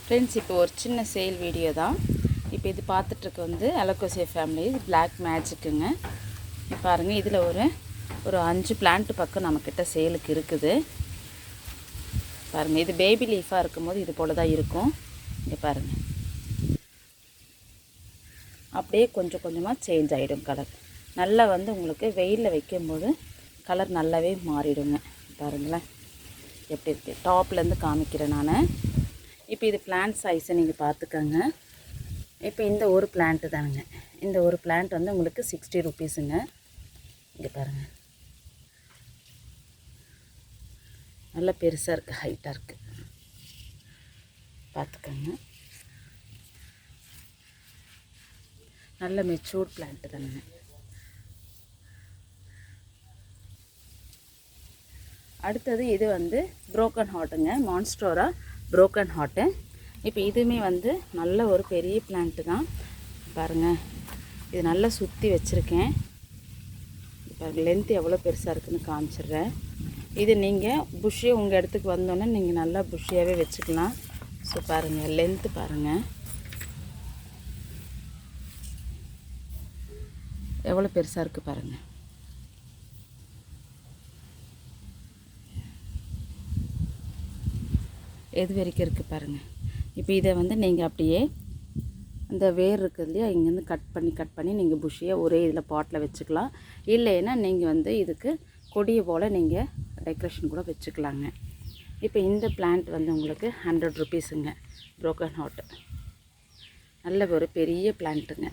Friends, இப்போ ஒரு சின்ன சேல் வீடியோ தான். இப்போ இது பார்த்துட்ருக்க வந்து அலோகோசியா ஃபேமிலி. இது பிளாக் மேஜிக்குங்க. பாருங்கள், இதில் ஒரு 5 பிளான்ட் பக்கம் நம்மக்கிட்ட சேலுக்கு இருக்குது. பாருங்கள், இது பேபி லீஃபாக இருக்கும்போது இது போல் தான் இருக்கும். இங்கே பாருங்கள், அப்படியே கொஞ்சம் கொஞ்சமாக சேஞ்ச் ஆகிடும் கலர். நல்லா வந்து உங்களுக்கு வெயிலில் வைக்கும்போது கலர் நல்லாவே மாறிடுங்க. பாருங்களேன் எப்படி இருக்குது. டாப்லேருந்து காமிக்கிறேன் நான். இப்போ இது பிளான்ட் சைஸை நீங்கள் பார்த்துக்கோங்க. இப்போ இந்த ஒரு பிளான்ட்டு தானுங்க. இந்த ஒரு பிளான்ட் வந்து உங்களுக்கு 60 ருபீஸுங்க. இங்கே பாருங்கள், நல்லா பெருசாக இருக்குது, ஹைட்டாக இருக்குது. பார்த்துக்கோங்க, நல்ல மெச்சூர்ட் பிளான்ட்டு தானுங்க. அடுத்தது இது வந்து புரோக்கன் ஹார்ட்டுங்க. மான்ஸ்டோரா புரோக்கன் ஹார்ட்டு. இப்போ இதுவுமே வந்து நல்ல ஒரு பெரிய பிளான்ட்டு தான். பாருங்கள், இது நல்லா சுற்றி வச்சுருக்கேன். பாருங்கள், லென்த்து எவ்வளோ பெருசாக இருக்குதுன்னு காமிச்சிடுறேன். இது நீங்கள் புஷ்ஷியாக உங்கள் இடத்துக்கு வந்தோன்னே நீங்கள் நல்லா புஷ்ஷியாகவே வச்சுக்கலாம். ஸோ பாருங்கள், லென்த்து பாருங்கள் எவ்வளோ பெருசாக இருக்குது பாருங்கள். எது வரைக்கும் இருக்குது பாருங்கள். இப்போ இதை வந்து நீங்கள் அப்படியே அந்த வேர் இருக்குது இல்லையா, இங்கேருந்து கட் பண்ணி நீங்கள் புஷ்ஷியாக ஒரே இதில் பாட்டில் வச்சுக்கலாம். இல்லைன்னா நீங்கள் வந்து இதுக்கு கொடியை போல் நீங்கள் டெக்கரேஷன் கூட வச்சுக்கலாங்க. இப்போ இந்த பிளான்ட் வந்து உங்களுக்கு 100 ருபீஸுங்க. புரோக்கன் ஹார்ட்டு நல்ல ஒரு பெரிய பிளான்ட்டுங்க.